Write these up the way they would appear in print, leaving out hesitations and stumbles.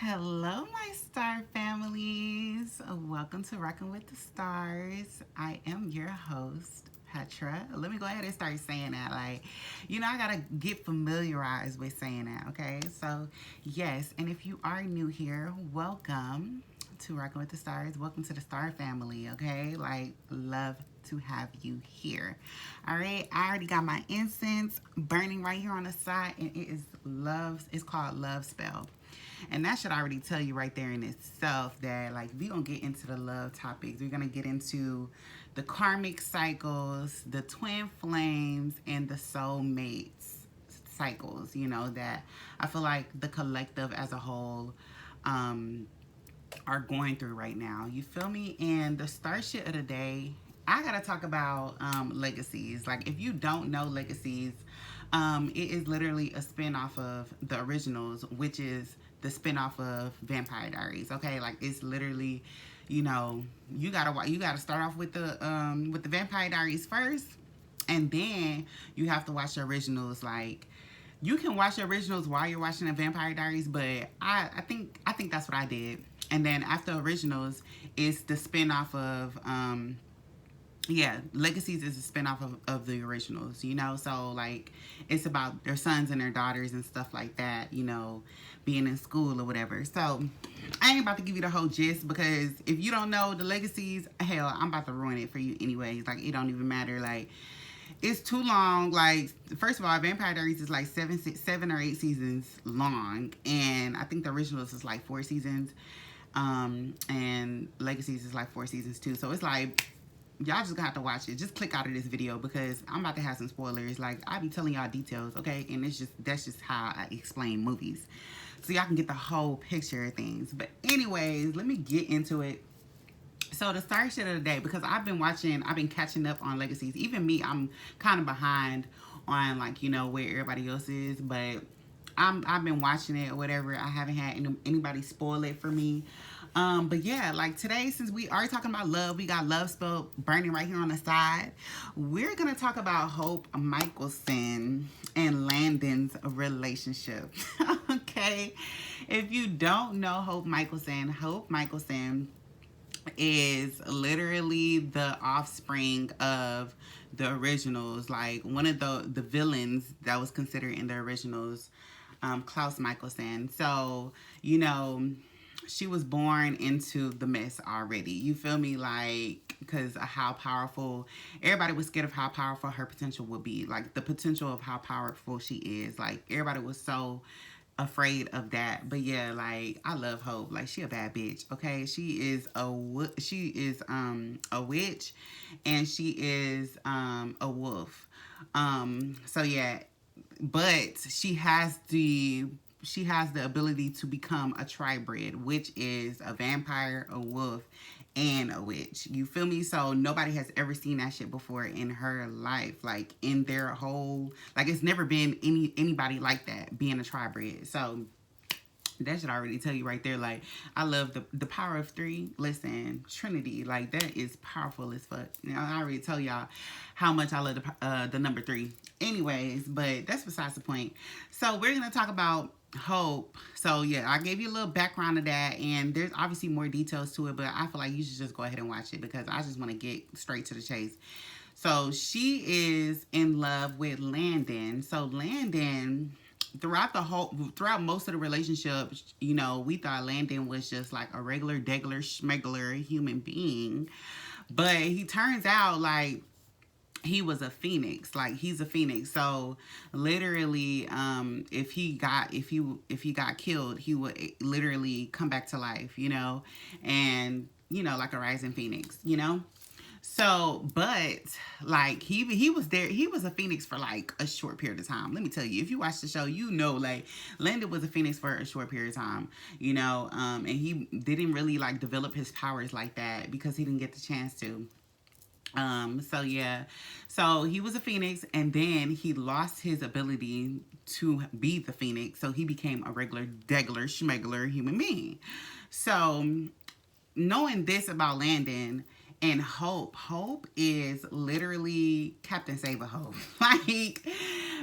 Hello, my star families. Welcome to Rockin' with the Stars. I am your host, Petra. Let me go ahead and start saying that. I gotta get familiarized with saying that, okay? So, yes, and if you are new here, welcome to Rockin' with the Stars. Welcome to the Star family, okay? Love to have you here. All right, I already got my incense burning right here on the side, and it is love. It's called Love Spell. And that should already tell you right there in itself that we're gonna get into the love topics. We're gonna get into the karmic cycles, the twin flames, and the soulmates cycles, that I feel like the collective as a whole are going through right now. You feel me? And the start shit of the day, I gotta talk about legacies. Like, if you don't know legacies, it is literally a spin-off of the originals, which is the spin-off of Vampire Diaries. Okay, like it's literally, you gotta start off with the Vampire Diaries first, and then you have to watch the originals. Like, you can watch the originals while you're watching the Vampire Diaries, but I think that's what I did. And then after originals, it's the spin-off of Legacies is a spinoff of the originals, so like it's about their sons and their daughters and stuff like that, being in school or whatever. So I ain't about to give you the whole gist, because if you don't know the legacies, hell, I'm about to ruin it for you anyways. Like, it don't even matter. Like, it's too long. Like, first of all, Vampire Diaries is like seven or eight seasons long, and I think the originals is like 4 seasons, and Legacies is like 4 seasons too. So it's like, y'all just gonna have to watch it. Just click out of this video, because I'm about to have some spoilers. Like, I be telling y'all details, okay? And that's just how I explain movies, so y'all can get the whole picture of things. But anyways, let me get into it. So the star shit of the day, because I've been catching up on Legacies. Even me, I'm kind of behind on where everybody else is, but I've been watching it or whatever. I haven't had anybody spoil it for me. But yeah, like today, since we are talking about love, we got Love Spell burning right here on the side. We're gonna talk about Hope Michelson and Landon's relationship. Okay, if you don't know Hope Michelson is literally the offspring of the originals. Like, one of the villains that was considered in the originals, Klaus Michelson. So, she was born into the mess already. You feel me? Like, because of how powerful, everybody was scared of how powerful her potential would be. Like, the potential of how powerful she is. Like, everybody was so afraid of that. But yeah, like, I love Hope. Like, she a bad bitch. Okay, she is a witch, and she is a wolf. So yeah, but she has the ability to become a tribrid, which is a vampire, a wolf, and a witch. You feel me? So nobody has ever seen that shit before in her life. Like, in their whole, like, it's never been anybody like that being a tribrid. So that should already tell you right there. Like, I love the power of three. Listen, Trinity, like, that is powerful as fuck. I already tell y'all how much I love the number three. Anyways, but that's besides the point. So we're gonna talk about Hope. So yeah, I gave you a little background of that, and there's obviously more details to it, but I feel like you should just go ahead and watch it, because I just want to get straight to the chase. So she is in love with Landon. So Landon, throughout most of the relationship, we thought Landon was just like a regular degular schmegler human being, but he turns out like he was a phoenix. Like, he's a phoenix. So literally, if he got killed, he would literally come back to life, and like a rising phoenix. So, but like, he was there. He was a phoenix for like a short period of time. Let me tell you, if you watch the show, like, Landon was a phoenix for a short period of time, and he didn't really like develop his powers like that, because he didn't get the chance to. So yeah, so he was a phoenix, and then he lost his ability to be the phoenix, so he became a regular degular schmegler human being. So knowing this about Landon, And Hope is literally Captain Save a Hope. Like,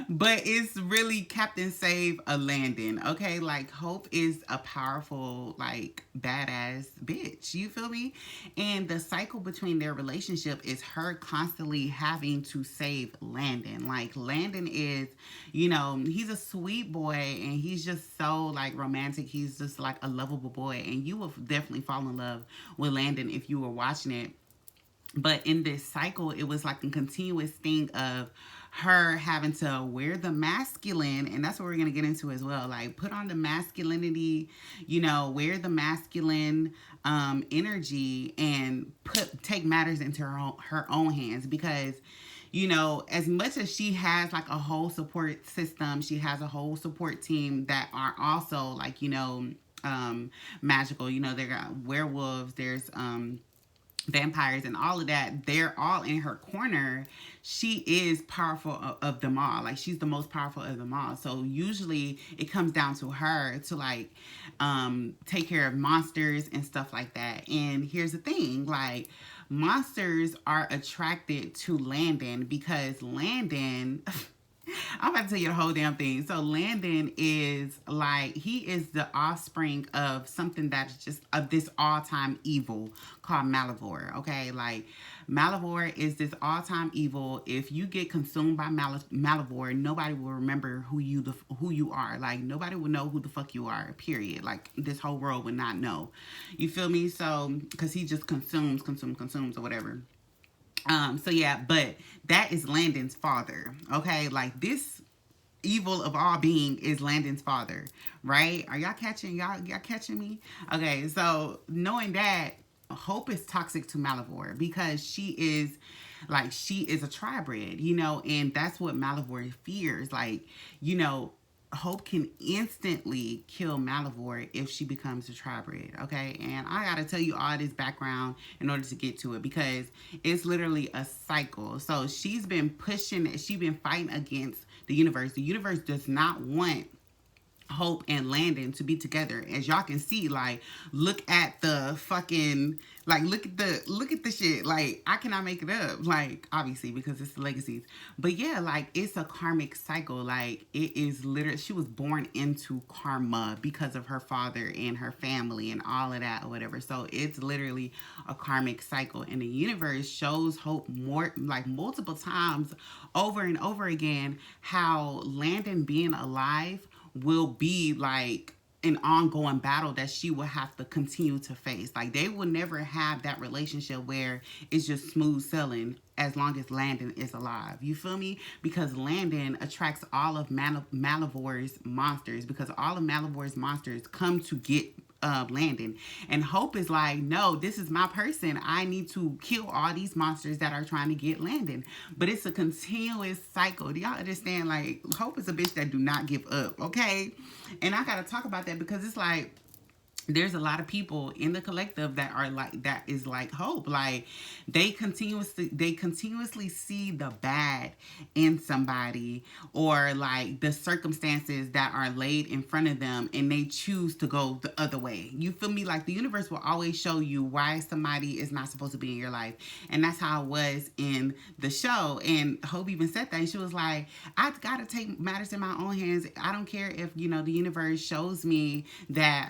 but it's really Captain Save a Landon. Okay, like Hope is a powerful, like, badass bitch. You feel me? And the cycle between their relationship is her constantly having to save Landon. Like, Landon is, he's a sweet boy and he's just so like romantic. He's just like a lovable boy, and you will definitely fall in love with Landon if you were watching it. But in this cycle, it was like a continuous thing of her having to wear the masculine, and that's what we're going to get into as well. Like, put on the masculinity, wear the masculine energy, and take matters into her own hands. Because as much as she has like a whole support system, she has a whole support team that are also like, magical. They got werewolves, there's vampires and all of that. They're all in her corner. She is powerful of them all. Like, she's the most powerful of them all. So usually it comes down to her to like take care of monsters and stuff like that. And here's the thing, like, monsters are attracted to Landon because Landon I'm about to tell you the whole damn thing. So Landon is like, he is the offspring of something that's just of this all-time evil called Malivore. Okay, like Malivore is this all-time evil. If you get consumed by Malivore, nobody will remember who you are. Like, nobody will know who the fuck you are. Period. Like, this whole world would not know. You feel me? So because he just consumes or whatever. So yeah, but that is Landon's father. Okay, like, this evil of all being is Landon's father, right? Are y'all catching me? Okay, so knowing that, Hope is toxic to Malivore because she is a tri-bred, and that's what Malivore fears. Like, Hope can instantly kill Malivore if she becomes a tri-bred, okay? And I gotta tell you all this background in order to get to it because it's literally a cycle. So she's been fighting against the universe. The universe does not want Hope and Landon to be together. As y'all can see, like, look at the fucking, like, look at the shit. Like, I cannot make it up, like, obviously, because it's the legacies. But yeah, like, it's a karmic cycle. Like, it is literally, she was born into karma because of her father and her family and all of that or whatever. So it's literally a karmic cycle, and the universe shows Hope more, like, multiple times over and over again, how Landon being alive will be like an ongoing battle that she will have to continue to face. Like, they will never have that relationship where it's just smooth sailing as long as Landon is alive. You feel me? Because Landon attracts all of Malivore's monsters, because all of Malivore's monsters come to get Landon. And Hope is like, no, this is my person. I need to kill all these monsters that are trying to get Landon. But it's a continuous cycle. Do y'all understand? Like, Hope is a bitch that do not give up, okay? And I gotta talk about that because it's like, there's a lot of people in the collective that are like, that is like Hope. Like, they continuously see the bad in somebody, or like the circumstances that are laid in front of them, and they choose to go the other way. You feel me? Like, the universe will always show you why somebody is not supposed to be in your life. And that's how it was in the show. And Hope even said that. And she was like, I gotta take matters in my own hands. I don't care if, the universe shows me that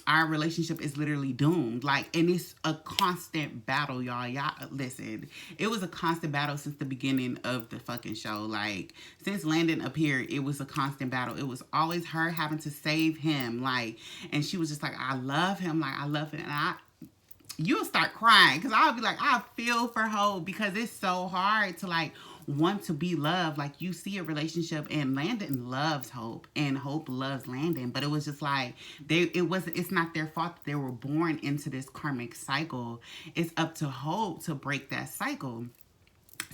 our relationship is literally doomed. Like, and it's a constant battle, y'all. Y'all listen, it was a constant battle since the beginning of the fucking show. Like, since Landon appeared, it was a constant battle. It was always her having to save him. Like, and she was just like, I love him. Like, I love him. And you'll start crying because I'll be like, I feel for Hope, because it's so hard to like want to be loved. Like, you see a relationship and Landon loves Hope and Hope loves Landon, but it was just like it's not their fault that they were born into this karmic cycle. It's up to Hope to break that cycle.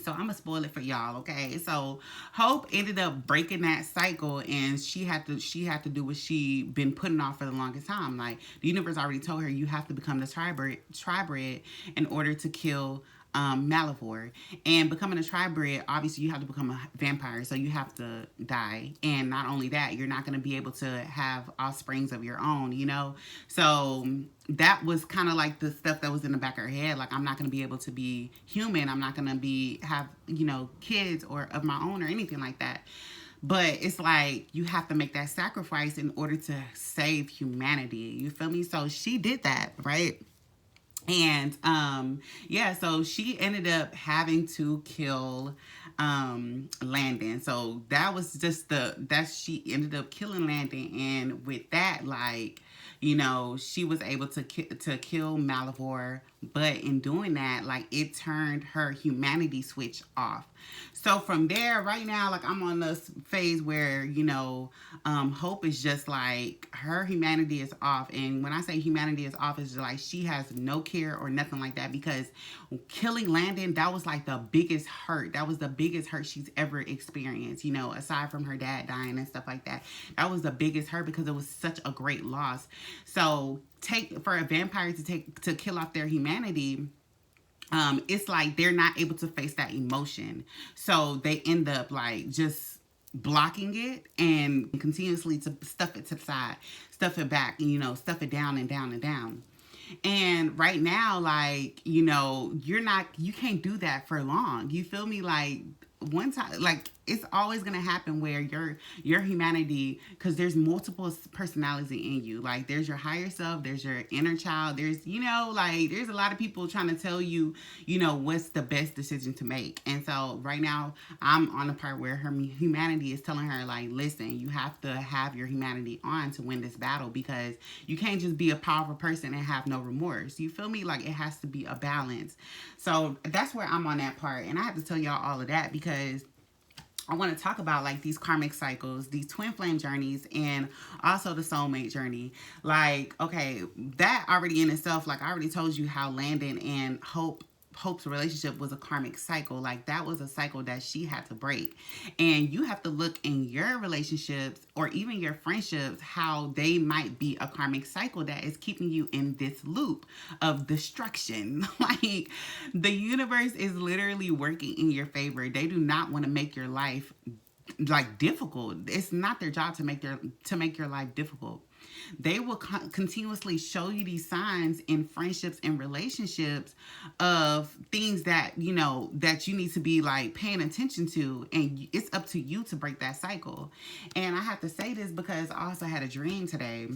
So I'm gonna spoil it for y'all, okay? So Hope ended up breaking that cycle, and she had to do what she been putting off for the longest time. Like, the universe already told her, you have to become the tri-bred in order to kill Malivore. And becoming a tri-bred, obviously you have to become a vampire, so you have to die. And not only that, you're not going to be able to have offsprings of your own, you know? So that was kind of like the stuff that was in the back of her head. Like, I'm not going to be able to be human. I'm not going to have, you know, kids or of my own or anything like that. But it's like you have to make that sacrifice in order to save humanity. You feel me? So she did that, right? And yeah, so she ended up having to kill Landon. So that was just she ended up killing Landon, and with that, like, you know, she was able to kill Malivore, but in doing that, like, it turned her humanity switch off. So from there, right now, like, I'm on this phase where, you know, Hope is just like, her humanity is off. And when I say humanity is off, it's just like she has no care or nothing like that, because killing Landon, that was like the biggest hurt. That was the biggest hurt she's ever experienced, you know, aside from her dad dying and stuff like that. That was the biggest hurt because it was such a great loss. So for a vampire to kill off their humanity, it's like they're not able to face that emotion. So they end up like just blocking it and continuously to stuff it to the side, stuff it back, you know, stuff it down and down and down. And right now, like, you know, you can't do that for long. You feel me? Like, one time, like, it's always gonna happen where your humanity, because there's multiple personalities in you. Like, there's your higher self, there's your inner child, there's, you know, like, there's a lot of people trying to tell you, you know, what's the best decision to make. And so right now, I'm on the part where her humanity is telling her, like, listen, you have to have your humanity on to win this battle, because you can't just be a powerful person and have no remorse. You feel me? Like, it has to be a balance. So that's where I'm on that part. And I have to tell y'all all of that because I want to talk about, like, these karmic cycles, these twin flame journeys, and also the soulmate journey. Like, okay, that already in itself, like, I already told you how Landon and Hope's relationship was a karmic cycle. Like, that was a cycle that she had to break. And you have to look in your relationships or even your friendships, how they might be a karmic cycle that is keeping you in this loop of destruction. Like, the universe is literally working in your favor. They do not want to make your life, like, difficult. It's not their job to make your life difficult. They will continuously show you these signs in friendships and relationships of things that, you know, that you need to be, like, paying attention to. And it's up to you to break that cycle. And I have to say this because I also had a dream today.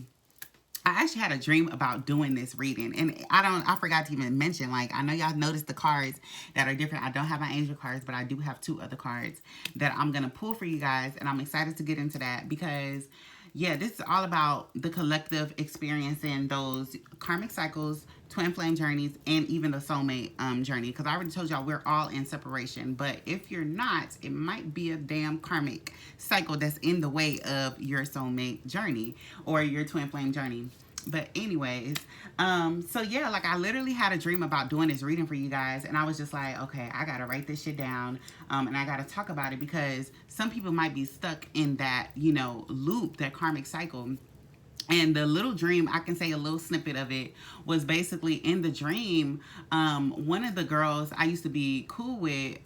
I actually had a dream about doing this reading, and I forgot to even mention, like, I know y'all noticed the cards that are different. I don't have my angel cards, but I do have 2 other cards that I'm going to pull for you guys, and I'm excited to get into that because, yeah, this is all about the collective experience in those karmic cycles, twin flame journeys, and even the soulmate journey. Because I already told y'all we're all in separation. But if you're not, it might be a damn karmic cycle that's in the way of your soulmate journey or your twin flame journey. But anyways, so yeah, like, I literally had a dream about doing this reading for you guys, and I was just like, okay, I gotta write this shit down, and I gotta talk about it because some people might be stuck in that, you know, loop, that karmic cycle. And the little dream, I can say a little snippet of it, was basically in the dream, one of the girls I used to be cool with,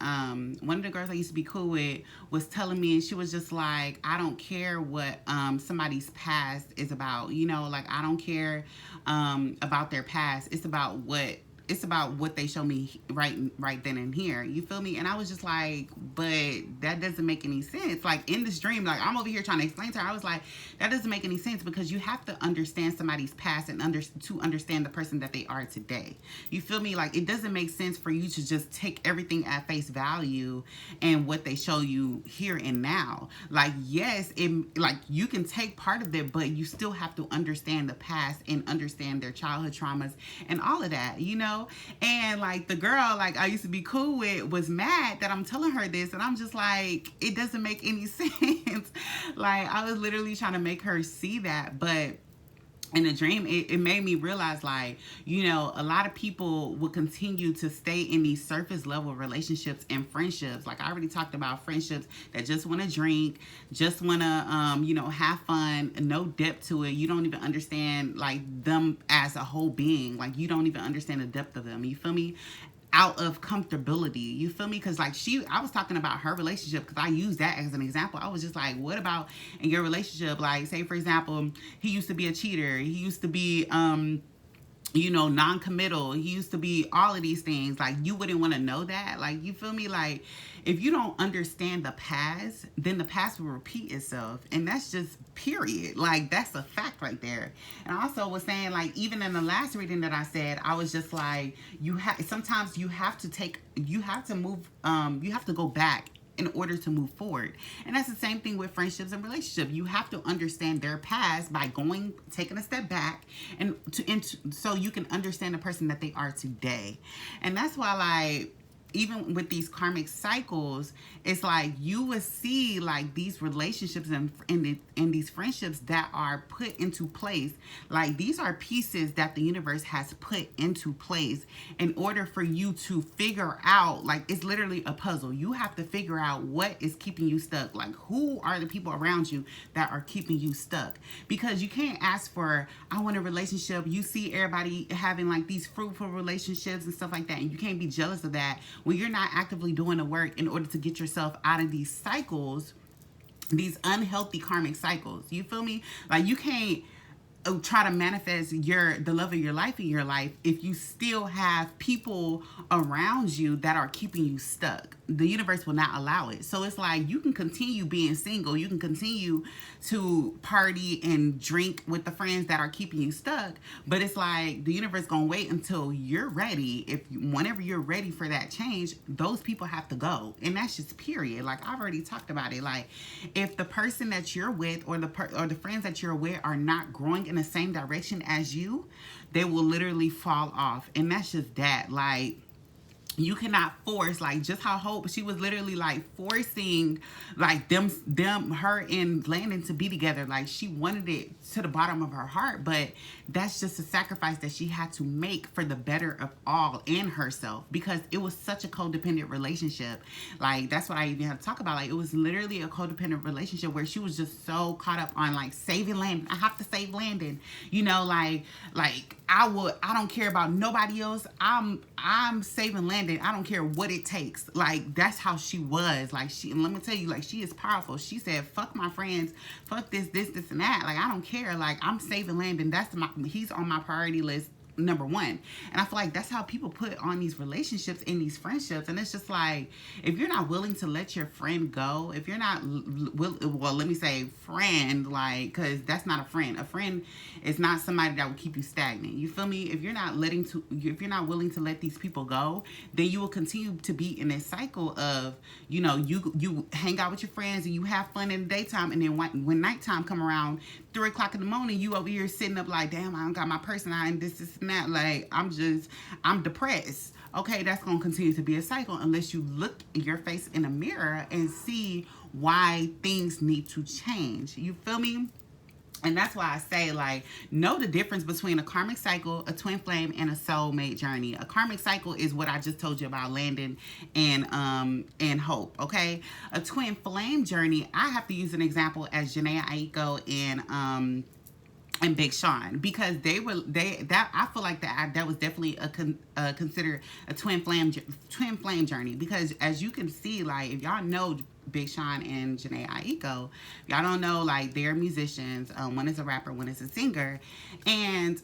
was telling me, and she was just like, I don't care what somebody's past is about, you know, like, I don't care about their past. It's about what they show me right then and here. You feel me? And I was just like, but that doesn't make any sense. Like, in this dream, like, I'm over here trying to explain to her. I was like, that doesn't make any sense because you have to understand somebody's past and to understand the person that they are today. You feel me? Like, it doesn't make sense for you to just take everything at face value and what they show you here and now. Like, yes, like, you can take part of it, but you still have to understand the past and understand their childhood traumas and all of that, you know? And, like, the girl, like, I used to be cool with was mad that I'm telling her this, and I'm just like, it doesn't make any sense. Like, I was literally trying to make her see that, but in a dream, it made me realize, like, you know, a lot of people will continue to stay in these surface level relationships and friendships. Like, I already talked about friendships that just want to drink, just want to, you know, have fun, no depth to it. You don't even understand, like, them as a whole being. Like, you don't even understand the depth of them. You feel me? out of comfortability. You feel me? Because like I was talking about her relationship because I use that as an example. I was just like, what about in your relationship? Like, say for example, he used to be a cheater. He used to be non-committal. He used to be all of these things. Like, you wouldn't want to know that. Like, you feel me? Like, if you don't understand the past, then the past will repeat itself. And that's just period. Like, that's a fact right there. And I also was saying, like, even in the last reading that I said, I was just like, sometimes you have to move, you have to go back in order to move forward. And that's the same thing with friendships and relationships. You have to understand their past by taking a step back and so you can understand the person that they are today. And that's why, like, even with these karmic cycles, it's like you would see like these relationships and these friendships that are put into place. Like, these are pieces that the universe has put into place in order for you to figure out, like, it's literally a puzzle. You have to figure out what is keeping you stuck. Like, who are the people around you that are keeping you stuck? Because you can't ask for, I want a relationship. You see everybody having like these fruitful relationships and stuff like that, and you can't be jealous of that when you're not actively doing the work in order to get yourself out of these cycles, these unhealthy karmic cycles. You feel me? Like, you can't try to manifest the love of your life in your life if you still have people around you that are keeping you stuck. The universe will not allow it. So it's like, you can continue being single, you can continue to party and drink with the friends that are keeping you stuck, but it's like the universe gonna wait until you're ready. Whenever you're ready for that change, those people have to go. And that's just period. Like, I've already talked about it. Like, if the person that you're with or the friends that you're with are not growing in the same direction as you, they will literally fall off. And that's just that. Like, you cannot force, like, just how Hope, she was literally like forcing like her and Landon to be together. Like, she wanted it to the bottom of her heart, but that's just a sacrifice that she had to make for the better of all and herself, because it was such a codependent relationship. Like, that's what I even had to talk about. Like, it was literally a codependent relationship where she was just so caught up on like saving Landon. I have to save Landon, like I don't care about nobody else. I'm saving Landon. I don't care what it takes. Like, that's how she was. Like, and let me tell you, like, she is powerful. She said, fuck my friends, fuck this, and that. Like, I don't care. Like, I'm saving Landon. He's on my priority list, number one. And I feel like that's how people put on these relationships and these friendships. And it's just like, if you're not willing to let your friend go, if you're not let me say friend, like, because that's not a friend is not somebody that will keep you stagnant. You feel me? If you're not willing to let these people go, then you will continue to be in this cycle of, you hang out with your friends and you have fun in the daytime, and then when nighttime come around, 3 o'clock in the morning, you over here sitting up like, damn, I don't got my person and this and that. Like, I'm depressed. Okay, that's going to continue to be a cycle unless you look in your face in a mirror and see why things need to change. You feel me? And that's why I say, like, know the difference between a karmic cycle, a twin flame, and a soulmate journey. A karmic cycle is what I just told you about Landon and Hope, okay? A twin flame journey, I have to use an example as Janae Aiko and Big Sean, because I feel like that was definitely considered a twin flame journey, because as you can see, like, if y'all know Big Sean and Janae Aiko, y'all don't know, like, they're musicians. One is a rapper, one is a singer, and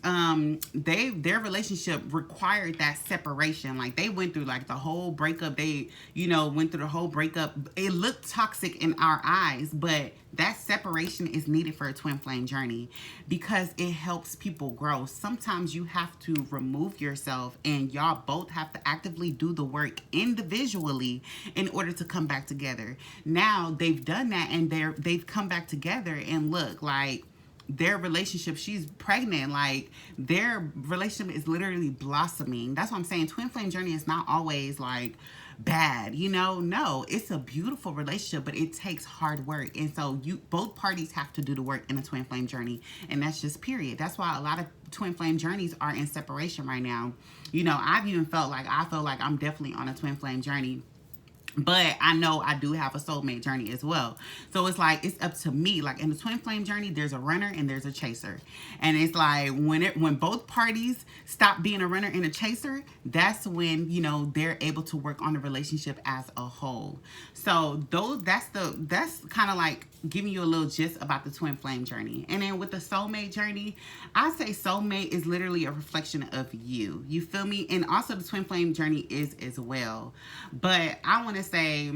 their relationship required that separation. Like, they went through like the whole breakup. They went through the whole breakup. It looked toxic in our eyes, but that separation is needed for a twin flame journey because it helps people grow. Sometimes you have to remove yourself, and y'all both have to actively do the work individually in order to come back together. Now they've done that, and they've come back together, and look, like, their relationship, she's pregnant, like, their relationship is literally blossoming. That's what I'm saying. Twin flame journey is not always like bad, no, it's a beautiful relationship, but it takes hard work. And so both parties have to do the work in a twin flame journey, and that's just period. That's why a lot of twin flame journeys are in separation right now. I've even felt like I'm definitely on a twin flame journey. But I know I do have a soulmate journey as well. So it's like, it's up to me. Like in the twin flame journey, there's a runner and there's a chaser. And it's like when both parties stop being a runner and a chaser, that's when, you know, they're able to work on the relationship as a whole. So that's kind of like giving you a little gist about the twin flame journey. And then with the soulmate journey, I say soulmate is literally a reflection of you. You feel me? And also the twin flame journey is as well. But I want to say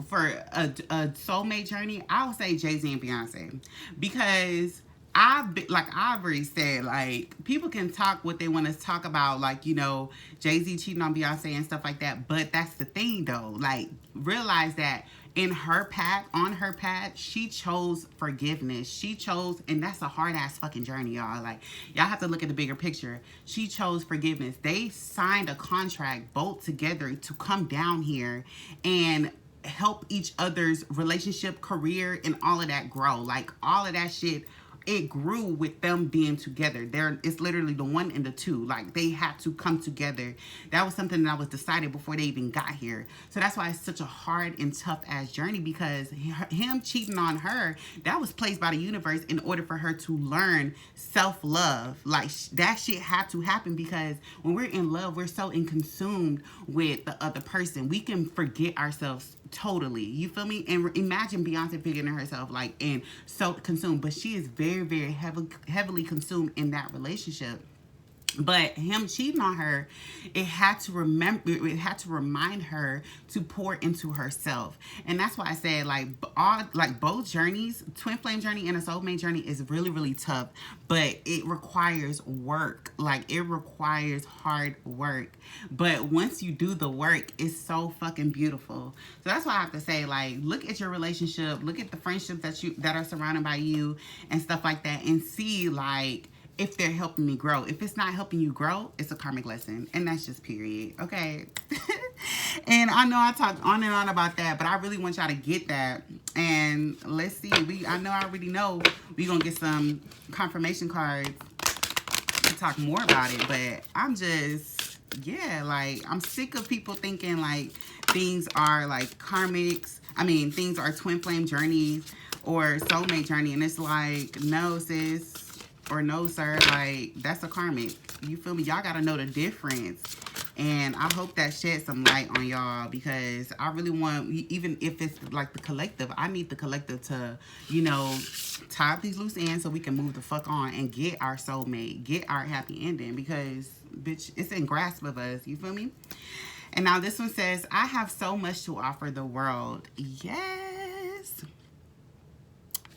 for a soulmate journey, I would say Jay-Z and Beyonce, because I've already said, like, people can talk what they want to talk about, like, you know, Jay-Z cheating on Beyonce and stuff like that. But that's the thing, though. Like, realize that on her path, she chose forgiveness. She chose, and that's a hard ass fucking journey, y'all. Like, y'all have to look at the bigger picture. She chose forgiveness. They signed a contract both together to come down here and help each other's relationship, career, and all of that grow. Like, all of that shit, it grew with them being together. It's literally the one and the two. Like, they had to come together. That was something that was decided before they even got here. So that's why it's such a hard and tough ass journey, because him cheating on her, that was placed by the universe in order for her to learn self-love. Like, that shit had to happen, because when we're in love, we're so consumed with the other person. We can forget ourselves totally. You feel me? And imagine Beyonce forgetting herself, like, and so consumed, but she is very, very heavily consumed in that relationship. But him cheating on her, it had to remind her to pour into herself. And that's why I said, like both journeys, twin flame journey and a soulmate journey, is really, really tough, but it requires work. Like, it requires hard work. But once you do the work, it's so fucking beautiful. So that's why I have to say, like, look at your relationship, look at the friendships that are surrounded by you and stuff like that, and see, like, if they're helping me grow. If it's not helping you grow, it's a karmic lesson. And that's just period. Okay. And I know I talked on and on about that, but I really want y'all to get that. And let's see. I already know we're going to get some confirmation cards to talk more about it. But I'm just, yeah, like, I'm sick of people thinking, like, things are, like, karmics. I mean, things are twin flame journeys or soulmate journey. And it's like, no, sis. Or no, sir, like, that's a karmic. You feel me? Y'all gotta know the difference. And I hope that sheds some light on y'all, because I really want, even if it's like the collective, I need the collective to, you know, tie up these loose ends so we can move the fuck on and get our soulmate, get our happy ending, because, bitch, it's in grasp of us. You feel me? And now this one says, I have so much to offer the world. Yes.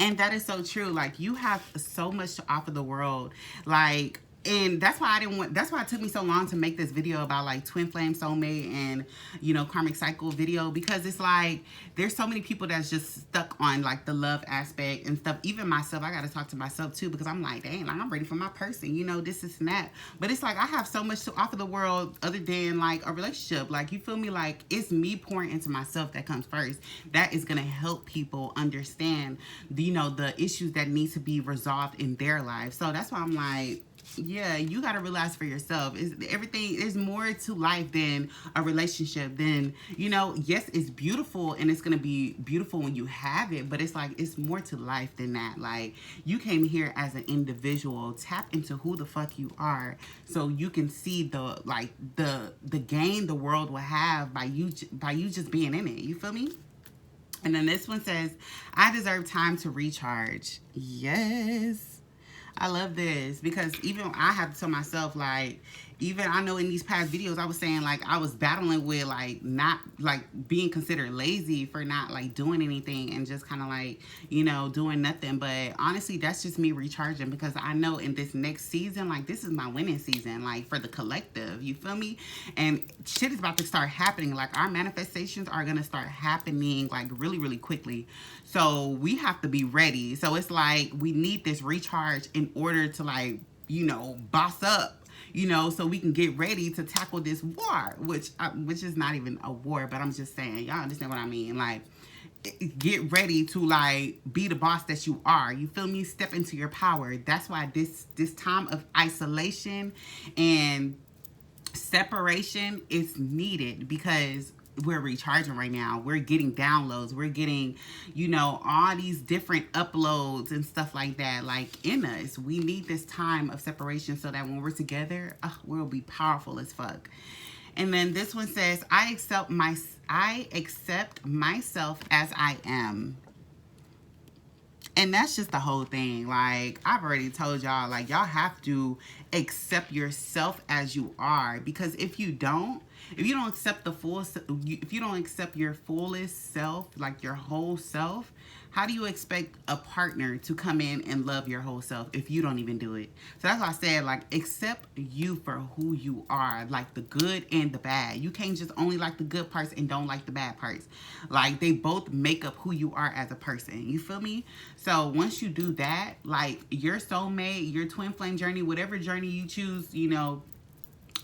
And that is so true. Like, you have so much to offer the world. Like, and that's why that's why it took me so long to make this video about, like, twin flame, soulmate, and, you know, karmic cycle video, because it's like, there's so many people that's just stuck on, like, the love aspect and stuff. Even myself, I got to talk to myself too, because I'm like, dang, like, I'm ready for my person, you know, this and that. But it's like, I have so much to offer the world other than, like, a relationship. Like, you feel me? Like, it's me pouring into myself that comes first. That is going to help people understand, you know, the issues that need to be resolved in their life. So that's why I'm like, yeah, you got to realize for yourself, there's more to life than a relationship. Than, you know, yes, it's beautiful and it's going to be beautiful when you have it, but it's like, it's more to life than that. Like, you came here as an individual. Tap into who the fuck you are, so you can see the gain the world will have by you just being in it. You feel me? And then this one says, I deserve time to recharge. Yes. I love this, because even I have to tell myself, like, even I know in these past videos I was saying, like, I was battling with, like, not, like, being considered lazy for not, like, doing anything and just kind of, like, you know, doing nothing. But honestly, that's just me recharging, because I know in this next season, like, this is my winning season, like, for the collective. You feel me? And shit is about to start happening. Like, our manifestations are going to start happening, like, really, really quickly. So we have to be ready. So it's like, we need this recharge in order to, like, you know, boss up, you know, so we can get ready to tackle this war, which is not even a war, but I'm just saying, y'all understand what I mean? Like, get ready to, like, be the boss that you are. You feel me? Step into your power. That's why this time of isolation and separation is needed, because we're recharging right now. We're getting downloads. We're getting, you know, all these different uploads and stuff like that. Like in us, we need this time of separation so that when we're together, we'll be powerful as fuck. And then this one says, I accept myself as I am. And that's just the whole thing. Like, I've already told y'all, like, y'all have to accept yourself as you are. Because if you don't accept if you don't accept your fullest self, like your whole self, how do you expect a partner to come in and love your whole self if you don't even do it? So that's why I said, like, accept you for who you are, like the good and the bad. You can't just only like the good parts and don't like the bad parts. Like, they both make up who you are as a person. You feel me? So once you do that, like your soulmate, your twin flame journey, whatever journey you choose, you know,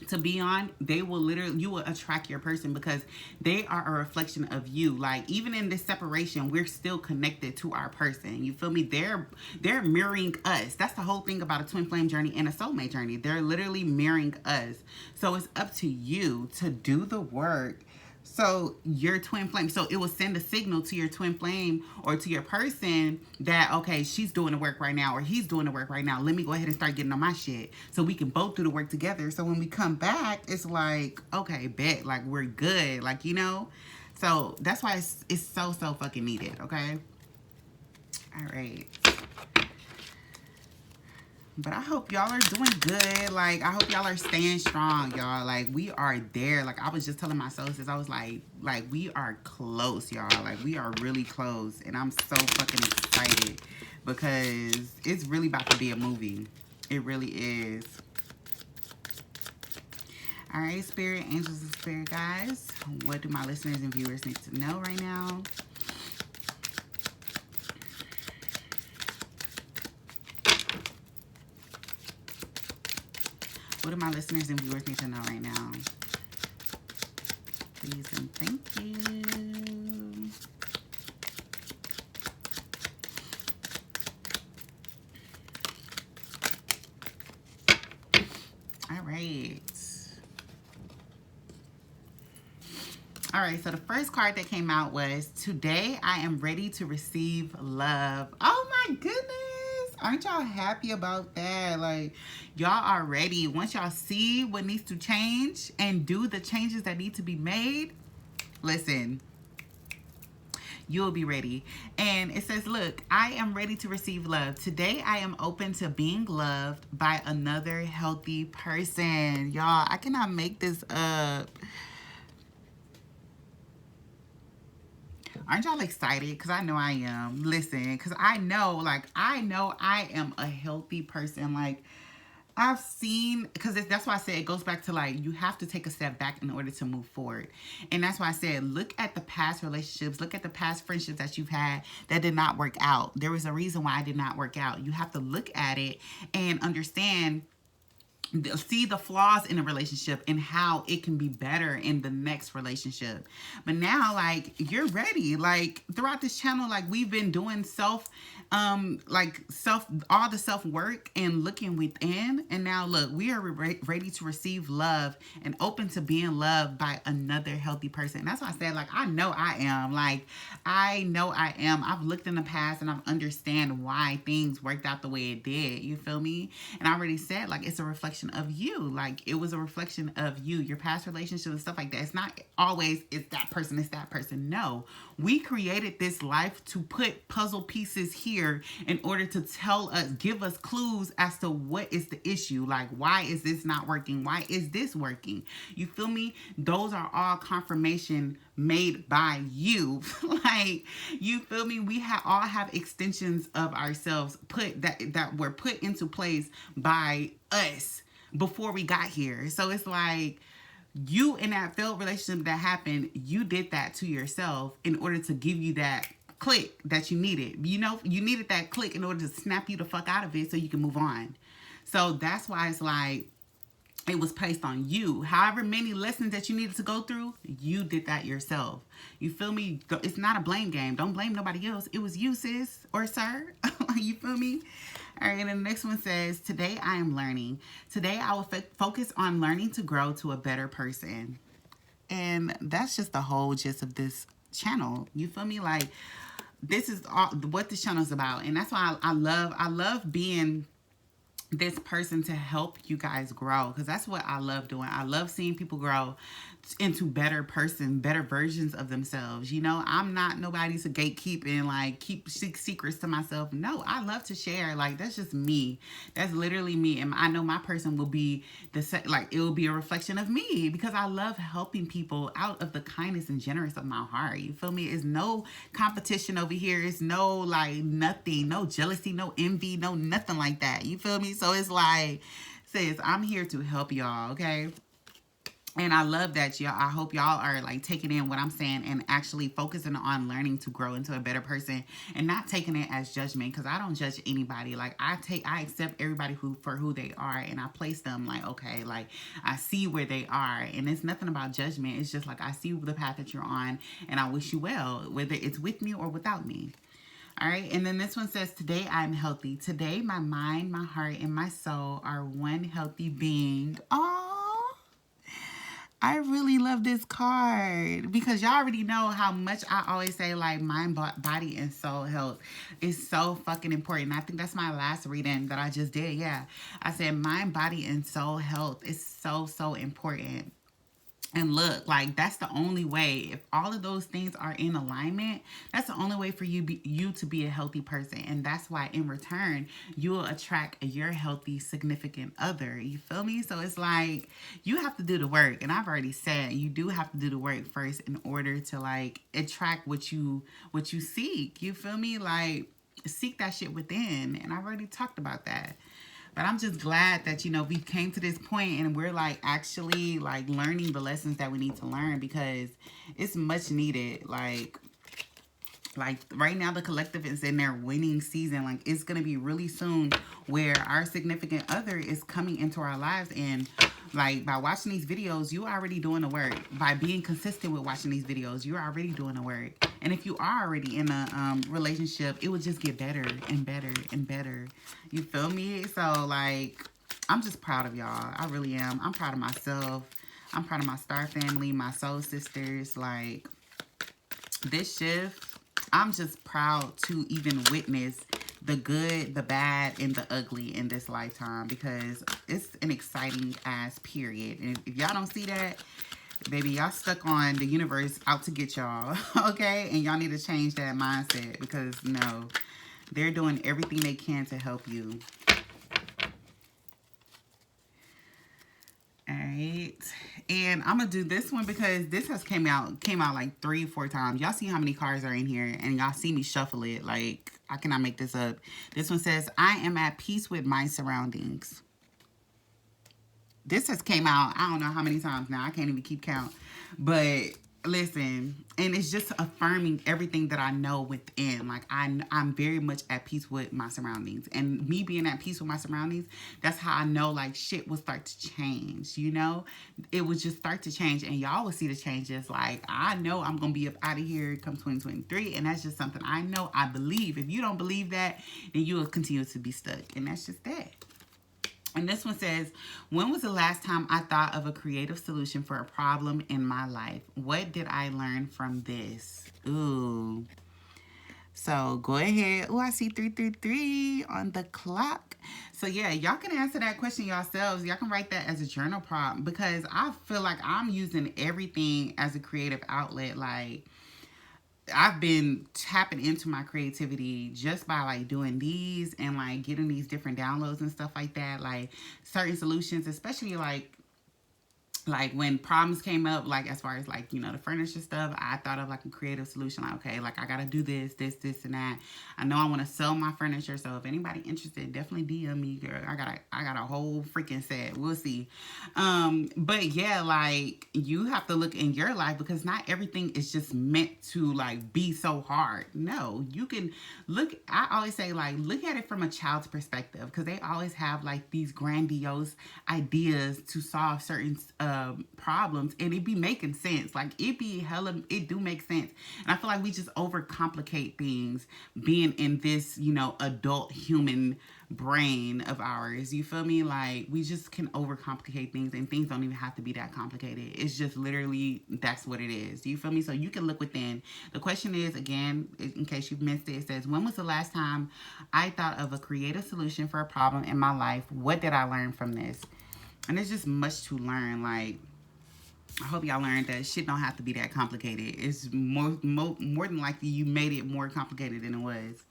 to be on, you will attract your person because they are a reflection of you. Like, even in this separation, we're still connected to our person. You feel me? They're mirroring us. That's the whole thing about a twin flame journey and a soulmate journey. They're literally mirroring us. So it's up to you to do the work. So your twin flame, so it will send a signal to your twin flame or to your person that, okay, she's doing the work right now or he's doing the work right now. Let me go ahead and start getting on my shit so we can both do the work together. So when we come back, it's like, okay, bet, like we're good, like, you know. So that's why it's so fucking needed, okay? All right. But I hope y'all are doing good. Like, I hope y'all are staying strong, y'all. Like, we are there. Like, I was just telling my soulmates, I was like, we are close, y'all. Like, we are really close. And I'm so fucking excited because it's really about to be a movie. It really is. All right, spirit, angels, and spirit guys. What do my listeners and viewers need to know right now? What do my listeners and viewers need to know right now? Please and thank you. All right. All right, so the first card that came out was, today I am ready to receive love. Oh my goodness. Aren't y'all happy about that? Like, y'all are ready. Once y'all see what needs to change and do the changes that need to be made, listen, you'll be ready. And it says, look, I am ready to receive love. Today I am open to being loved by another healthy person. Y'all, I cannot make this up. Aren't y'all excited? Because I know I am. Listen, because I know I am a healthy person. Like, I've seen, because that's why I said it goes back to, like, you have to take a step back in order to move forward. And that's why I said, look at the past relationships, look at the past friendships that you've had that did not work out. There was a reason why I did not work out. You have to look at it and understand, see the flaws in a relationship and how it can be better in the next relationship. But now, like, you're ready. Like, throughout this channel, like, we've been doing all the self work and looking within. And now look, we are ready to receive love and open to being loved by another healthy person. And that's why I said, like, I know I am. Like, I know I am. I've looked in the past and I've understand why things worked out the way it did. You feel me? And I already said, like, it's a reflection of you. Like, it was a reflection of you, your past relationships and stuff like that. It's not always it's that person. No, we created this life to put puzzle pieces here in order to give us clues as to what is the issue. Like, why is this not working? Why is this working? You feel me? Those are all confirmation made by you. Like, you feel me? We all have extensions of ourselves that were put into place by us before we got here. So it's like, you, in that failed relationship that happened, you did that to yourself in order to give you that click that you needed. You know, you needed that click in order to snap you the fuck out of it so you can move on. So that's why it's like, it was placed on you. However many lessons that you needed to go through, you did that yourself. You feel me? It's not a blame game. Don't blame nobody else. It was you, sis or sir. You feel me? All right, and the next one says, today I am learning. Today I will focus on learning to grow to a better person. And that's just the whole gist of this channel. You feel me? Like, this is all what this channel is about. And that's why I love being this person to help you guys grow, because that's what I love doing. I love seeing people grow into better versions of themselves. You know, I'm not nobody to gatekeep and like keep secrets to myself. No, I love to share. Like, that's just me. That's literally me. And I know my person will be like, it will be a reflection of me, because I love helping people out of the kindness and generous of my heart. You feel me? It's no competition over here. It's no like nothing, no jealousy, no envy, no nothing like that. You feel me? So it's like, sis, I'm here to help y'all, okay? And I love that, y'all. I hope y'all are like taking in what I'm saying and actually focusing on learning to grow into a better person and not taking it as judgment, because I don't judge anybody. Like, I accept everybody for who they are, and I place them like, okay, like I see where they are, and it's nothing about judgment. It's just like, I see the path that you're on, and I wish you well, whether it's with me or without me. All right, and then this one says, today I'm healthy. Today my mind, my heart, and my soul are one healthy being. Oh, I really love this card, because y'all already know how much I always say like mind, body, and soul health is so fucking important. I think that's my last reading that I just did. Yeah, I said mind, body, and soul health is so important. And look, like, that's the only way. If all of those things are in alignment, that's the only way for you to be a healthy person. And that's why in return, you will attract your healthy significant other. You feel me? So it's like, you have to do the work. And I've already said, you do have to do the work first in order to like attract what you seek. You feel me? Like, seek that shit within. And I've already talked about that. But I'm just glad that, you know, we came to this point and we're like actually like learning the lessons that we need to learn, because it's much needed. Like right now the collective is in their winning season. Like, it's going to be really soon where our significant other is coming into our lives, and like by watching these videos, you're already doing the work. By being consistent with watching these videos, you're already doing the work. And if you are already in a relationship, it will just get better and better and better. You feel me? So like, I'm just proud of y'all. I really am. I'm proud of myself. I'm proud of my star family, my soul sisters. Like, this shift, I'm just proud to even witness the good, the bad, and the ugly in this lifetime, because it's an exciting ass period. And if y'all don't see that, baby, y'all stuck on the universe out to get y'all, okay? And y'all need to change that mindset, because no, they're doing everything they can to help you. All right, and I'm gonna do this one because this has came out like 3-4 times. Y'all see how many cards are in here, and y'all see me shuffle it. Like, I cannot make this up. This one says, I am at peace with my surroundings. This has came out, I don't know how many times now. I can't even keep count. But listen, and it's just affirming everything that I know within. Like, I'm very much at peace with my surroundings. And me being at peace with my surroundings, that's how I know, like, shit will start to change, you know? It will just start to change, and y'all will see the changes. Like, I know I'm going to be up out of here come 2023, and that's just something I know, I believe. If you don't believe that, then you will continue to be stuck, and that's just that. And this one says, when was the last time I thought of a creative solution for a problem in my life? What did I learn from this? Ooh. So go ahead. Oh, I see 333 on the clock. So yeah, y'all can answer that question yourselves. Y'all can write that as a journal prompt, because I feel like I'm using everything as a creative outlet. Like, I've been tapping into my creativity just by like doing these and like getting these different downloads and stuff like that. Like, certain solutions, especially like when problems came up, like as far as like, you know, the furniture stuff, I thought of like a creative solution. Like, okay, like I gotta do this, and that. I know I want to sell my furniture, so if anybody interested, definitely DM me, girl. I got a whole freaking set. We'll see. But yeah, like, you have to look in your life, because not everything is just meant to like be so hard. No, you can look. I always say, like, look at it from a child's perspective, because they always have like these grandiose ideas to solve certain problems, and it be making sense. Like, it do make sense. And I feel like we just overcomplicate things being in this, you know, adult human brain of ours. You feel me? Like, we just can overcomplicate things, and things don't even have to be that complicated. It's just literally, that's what it is. Do you feel me? So you can look within. The question is, again, in case you've missed it, it says, when was the last time I thought of a creative solution for a problem in my life? What did I learn from this? And there's just much to learn. Like, I hope y'all learned that shit don't have to be that complicated. It's more than likely you made it more complicated than it was.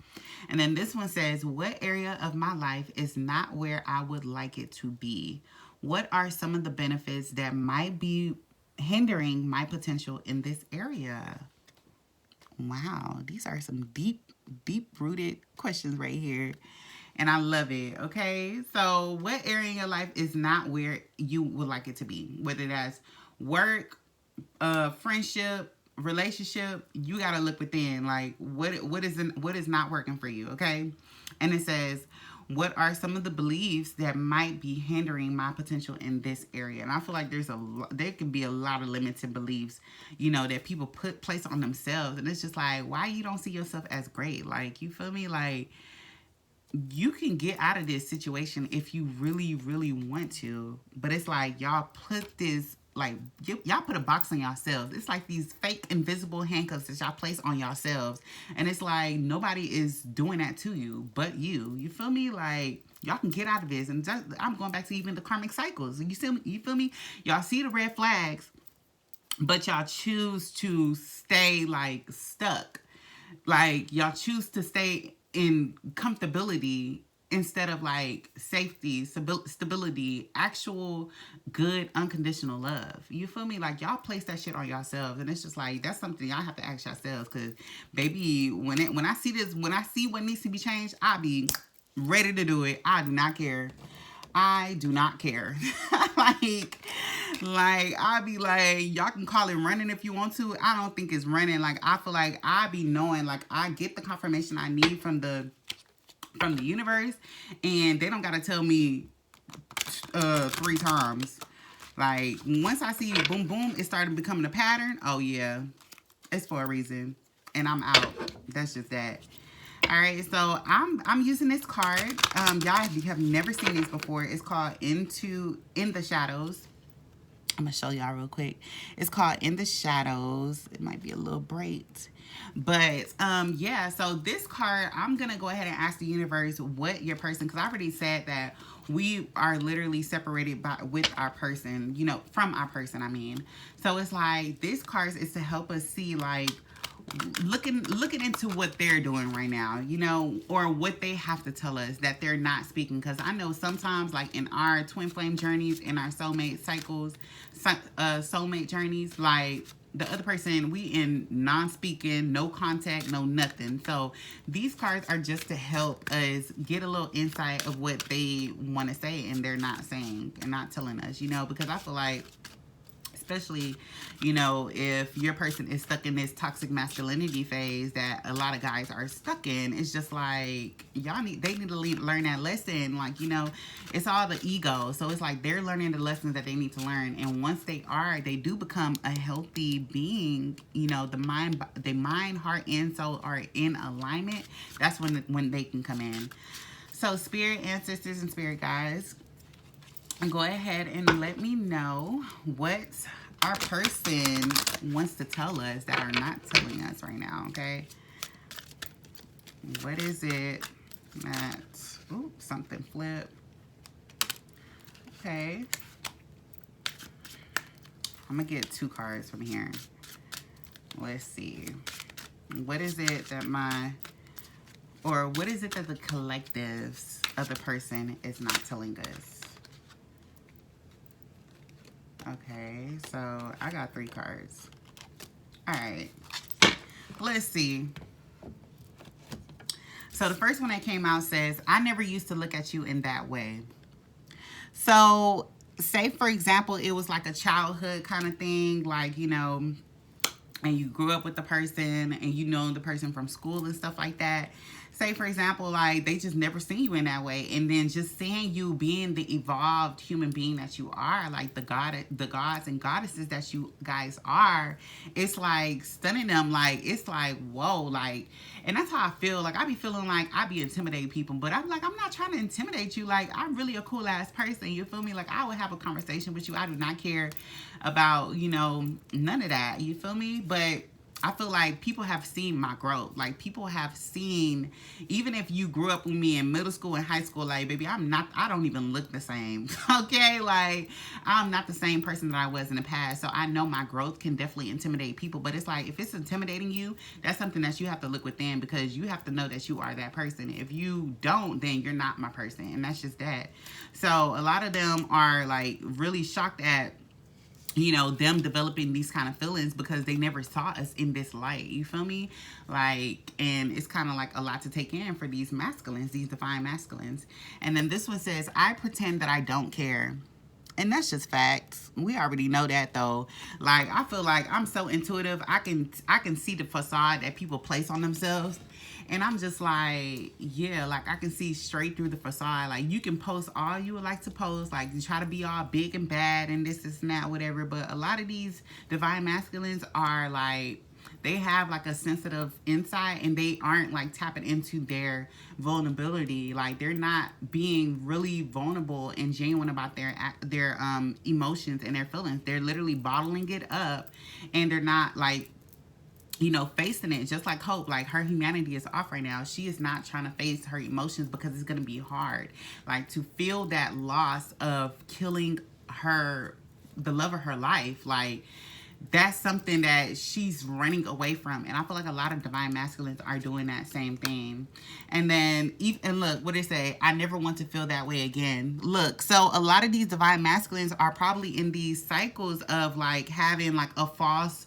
And then this one says, what area of my life is not where I would like it to be? What are some of the benefits that might be hindering my potential in this area? Wow, these are some deep-rooted questions right here. And I love it, okay? So what area in your life is not where you would like it to be? Whether that's work, friendship, relationship, you gotta look within. Like, what is not working for you, okay? And it says, what are some of the beliefs that might be hindering my potential in this area? And I feel like there can be a lot of limited beliefs, you know, that people place on themselves. And it's just like, why you don't see yourself as great? Like, you feel me? Like, you can get out of this situation if you really, really want to. But it's like, y'all put this, like, y'all put a box on yourselves. It's like these fake invisible handcuffs that y'all place on yourselves. And it's like, nobody is doing that to you but you. You feel me? Like, y'all can get out of this. And just, I'm going back to even the karmic cycles. You feel me? Y'all see the red flags, but y'all choose to stay, like, stuck. Like, y'all choose to stay in comfortability instead of, like, safety, stability, actual good unconditional love. You feel me? Like, y'all place that shit on yourselves, and it's just like, that's something y'all have to ask yourselves. Because baby, when I see what needs to be changed, I'll be ready to do it. I do not care. I do not care. like I'll be like, y'all can call it running if you want to. I don't think it's running. Like, I feel like I be knowing, like, I get the confirmation I need from the universe, and they don't gotta tell me 3 times. Like, once I see boom boom, it started becoming a pattern. Oh yeah, it's for a reason, and I'm out. That's just that. All right, so I'm using this card. Y'all have never seen this before. It's called In the Shadows. I'm gonna show y'all real quick. It's called In the Shadows. It might be a little bright, but yeah. So this card, I'm gonna go ahead and ask the universe what your person, because I already said that we are literally separated with our person, you know, from our person. I mean, so it's like this card is to help us see, like, looking into what they're doing right now, you know, or what they have to tell us that they're not speaking. Because I know sometimes, like, in our twin flame journeys, in our soulmate cycles, soulmate journeys, like, the other person, we in non-speaking, no contact, no nothing. So these cards are just to help us get a little insight of what they want to say and they're not saying and not telling us, you know, because I feel like, especially, you know, if your person is stuck in this toxic masculinity phase that a lot of guys are stuck in, it's just like, they need to learn that lesson. Like, you know, it's all the ego. So it's like they're learning the lessons that they need to learn. And once they do become a healthy being, you know, the mind, heart, and soul are in alignment. That's when they can come in. So spirit ancestors and spirit guides, and go ahead and let me know what our person wants to tell us that are not telling us right now, okay? What is it that, ooh, something flipped. Okay. I'm gonna get 2 cards from here. Let's see. What is it that what is it that the collectives of the person is not telling us? Okay, so I got 3 cards. All right, let's see. So the first one that came out says, I never used to look at you in that way. So say, for example, it was like a childhood kind of thing, like, you know, and you grew up with the person and you know the person from school and stuff like that. say for example, like they just never seen you in that way, and then just seeing you being the evolved human being that you are, like the gods and goddesses that you guys are, it's like stunning them. Like it's like whoa, like, and that's how I feel. Like I be feeling like I be intimidating people, but I'm like, I'm not trying to intimidate you. Like I'm really a cool ass person, you feel me? Like I would have a conversation with you. I do not care about, you know, none of that, you feel me? But I feel like people have seen my growth. Like people have seen, even if you grew up with me in middle school and high school, like baby, I don't even look the same. Okay, like I'm not the same person that I was in the past. So I know my growth can definitely intimidate people, but it's like if it's intimidating you, that's something that you have to look within, because you have to know that you are that person. If you don't, then you're not my person, and that's just that. So a lot of them are like really shocked at, you know, them developing these kind of feelings because they never saw us in this light, you feel me? Like, and it's kind of like a lot to take in for these masculines, these divine masculines. And then this one says, I pretend that I don't care. And that's just facts. We already know that though. Like I feel like I'm so intuitive. I can see the facade that people place on themselves. And I'm just like, yeah, like I can see straight through the facade. Like you can post all you would like to post. Like you try to be all big and bad and this and that, whatever. But a lot of these divine masculines are like, they have like a sensitive insight, and they aren't like tapping into their vulnerability. Like they're not being really vulnerable and genuine about their emotions and their feelings. They're literally bottling it up, and they're not like, you know, facing it. Just like Hope, like her humanity is off right now. She is not trying to face her emotions because it's going to be hard. Like to feel that loss of killing the love of her life, like that's something that she's running away from. And I feel like a lot of divine masculines are doing that same thing. And then, and look, what they say, I never want to feel that way again. Look, so a lot of these divine masculines are probably in these cycles of like having like a false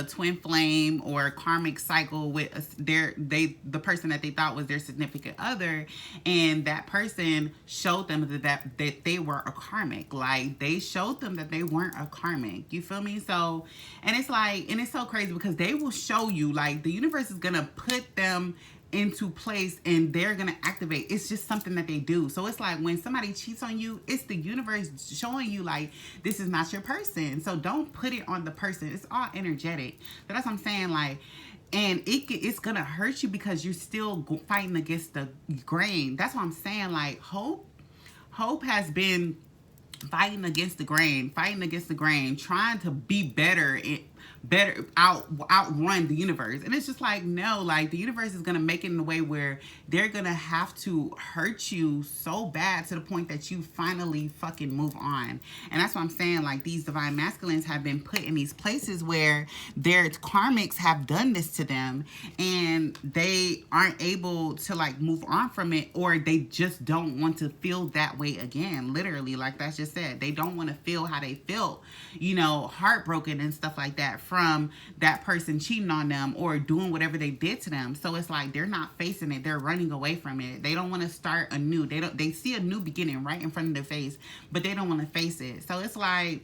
twin flame or karmic cycle with the person that they thought was their significant other, and that person showed them that they were a karmic. Like they showed them that they weren't a karmic, you feel me? So, and it's like, and it's so crazy because they will show you, like the universe is gonna put them into place and they're gonna activate. It's just something that they do. So it's like when somebody cheats on you, it's the universe showing you like this is not your person. So don't put it on the person. It's all energetic. But that's what I'm saying, like, and it's gonna hurt you because you're still fighting against the grain. That's what I'm saying. Like hope has been fighting against the grain, trying to be better, outrun the universe. And it's just like, no, like the universe is gonna make it in a way where they're gonna have to hurt you so bad to the point that you finally fucking move on. And that's what I'm saying, like these divine masculines have been put in these places where their karmics have done this to them, and they aren't able to like move on from it, or they just don't want to feel that way again. Literally, like that's just said, they don't want to feel how they felt, you know, heartbroken and stuff like that from that person cheating on them or doing whatever they did to them. So it's like they're not facing it, they're running away from it. They don't want to start anew. They see a new beginning right in front of their face, but they don't want to face it. So it's like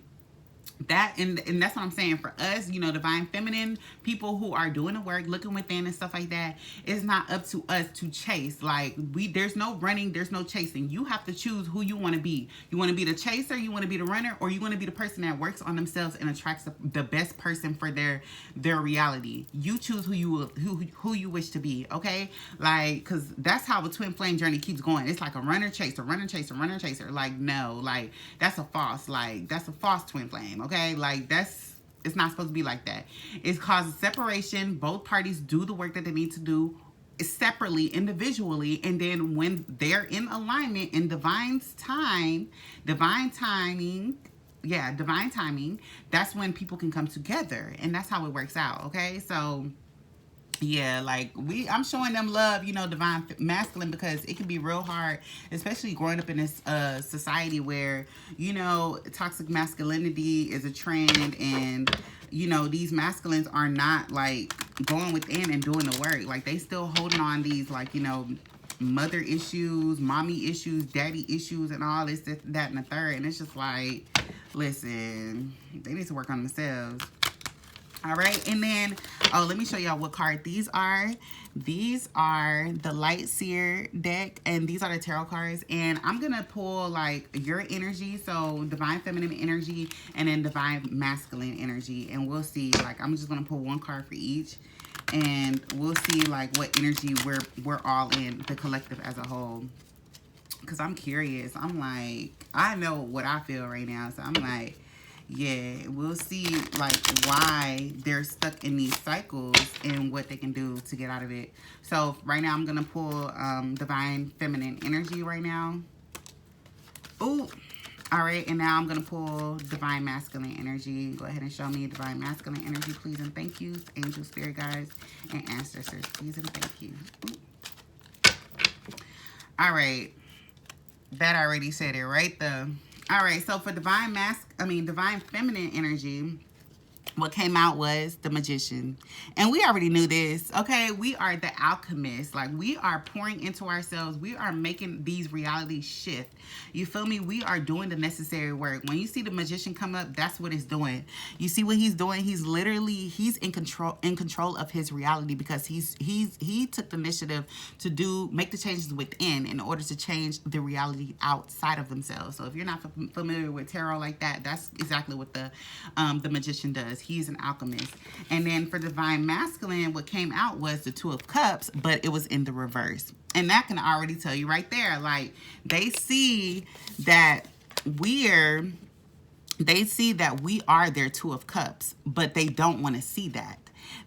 that, and that's what I'm saying for us, you know, divine feminine people who are doing the work, looking within and stuff like that. It's not up to us to chase. Like there's no running, there's no chasing. You have to choose who you want to be. You want to be the chaser, you want to be the runner, or you want to be the person that works on themselves and attracts the best person for their reality. You choose who you wish to be. Okay, like because that's how a twin flame journey keeps going. It's like a runner chaser, runner chaser, runner chaser. Like no, like that's a false twin flame. Okay, like it's not supposed to be like that. It causes separation. Both parties do the work that they need to do separately, individually, and then when they're in alignment in divine timing, that's when people can come together, and that's how it works out. Okay, so yeah, like I'm showing them love, you know, divine masculine, because it can be real hard, especially growing up in this society where, you know, toxic masculinity is a trend, and you know, these masculines are not like going within and doing the work. Like they still holding on these, like, you know, mother issues, mommy issues, daddy issues, and all this, that, and the third. And it's just like, listen, they need to work on themselves. All right, and then, oh, let me show y'all what card these are. These are the Light Seer deck, and these are the tarot cards. And I'm going to pull, like, your energy, so Divine Feminine energy, and then Divine Masculine energy. And we'll see, like, I'm just going to pull one card for each. And we'll see, like, what energy we're all in, the collective as a whole. Because I'm curious. I'm like, I know what I feel right now, so I'm like, yeah, we'll see, like, why they're stuck in these cycles and what they can do to get out of it. So right now I'm gonna pull Divine Feminine energy right now. Ooh, all right, and now I'm gonna pull Divine Masculine energy. Go ahead and show me Divine Masculine energy, please and thank you. Angel, spirit guides, and ancestors, please and thank you. Ooh. All right, that already said it right there. All right, so for Divine Feminine energy, what came out was the Magician. And we already knew this, okay? We are the alchemists. Like, we are pouring into ourselves. We are making these realities shift. You feel me? We are doing the necessary work. When you see the Magician come up, that's what it's doing. You see what he's doing? He's in control of his reality, because he took the initiative to make the changes within in order to change the reality outside of themselves. So if you're not familiar with tarot like that, that's exactly what the Magician does. He's an alchemist. And then for Divine Masculine, what came out was the Two of Cups, but it was in the reverse. And that can already tell you right there, like, they see that we are their Two of Cups, but they don't want to see that.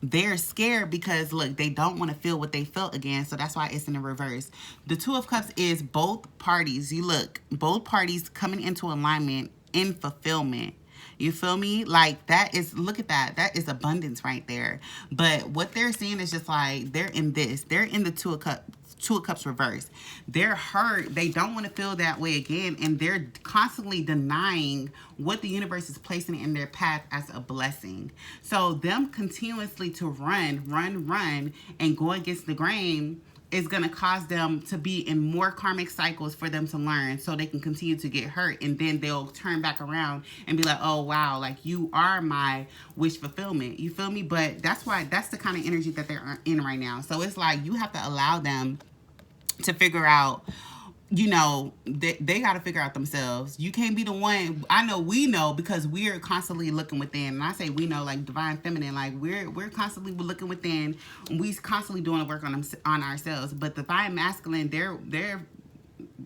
They're scared because, look, they don't want to feel what they felt again. So that's why it's in the reverse. The Two of Cups is both parties. You look, both parties coming into alignment in fulfillment. You feel me? Like, that is, look at that. That is abundance right there. But what they're seeing is just like, they're in this. They're in the Two of Cups reverse. They're hurt. They don't want to feel that way again. And they're constantly denying what the universe is placing in their path as a blessing. So them continuously to run, and go against the grain is going to cause them to be in more karmic cycles for them to learn, so they can continue to get hurt, and then they'll turn back around and be like, oh wow, like, you are my wish fulfillment. You feel me? But that's the kind of energy that they're in right now. So it's like, you have to allow them to figure out, you know, they got to figure out themselves. You can't be the one. I know we know, because we're constantly looking within. And I say we know, like Divine Feminine, like we're constantly looking within. We constantly doing the work on ourselves. But Divine Masculine, they're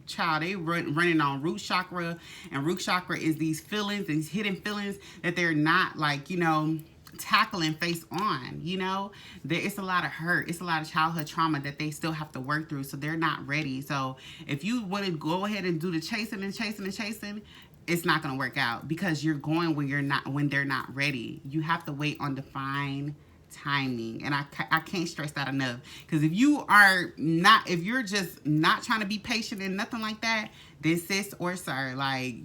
child, they running on root chakra, and root chakra is these feelings, these hidden feelings that they're not, like, you know, tackling face on. You know, it's a lot of hurt, it's a lot of childhood trauma that they still have to work through, so they're not ready. So if you want to go ahead and do the chasing, it's not going to work out, because you're going when they're not ready. You have to wait on divine timing. And I can't stress that enough, because if you're just not trying to be patient and nothing like that, then sis or sir, like,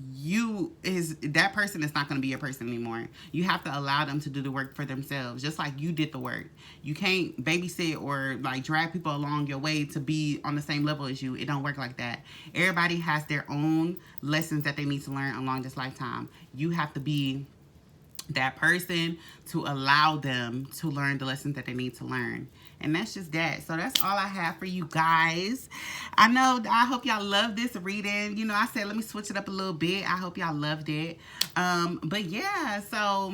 that person is not going to be your person anymore. You have to allow them to do the work for themselves, just like you did the work. You can't babysit or, like, drag people along your way to be on the same level as you. It don't work like that. Everybody has their own lessons that they need to learn along this lifetime. You have to be that person to allow them to learn the lessons that they need to learn. And that's just that. So that's all I have for you guys. I hope y'all love this reading. You know, I said let me switch it up a little bit. I hope y'all loved it. But yeah, so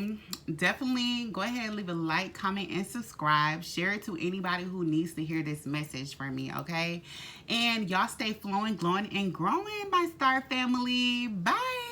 definitely go ahead and leave a like, comment, and subscribe. Share it to anybody who needs to hear this message from me, okay? And y'all stay flowing, glowing, and growing, my star family. Bye.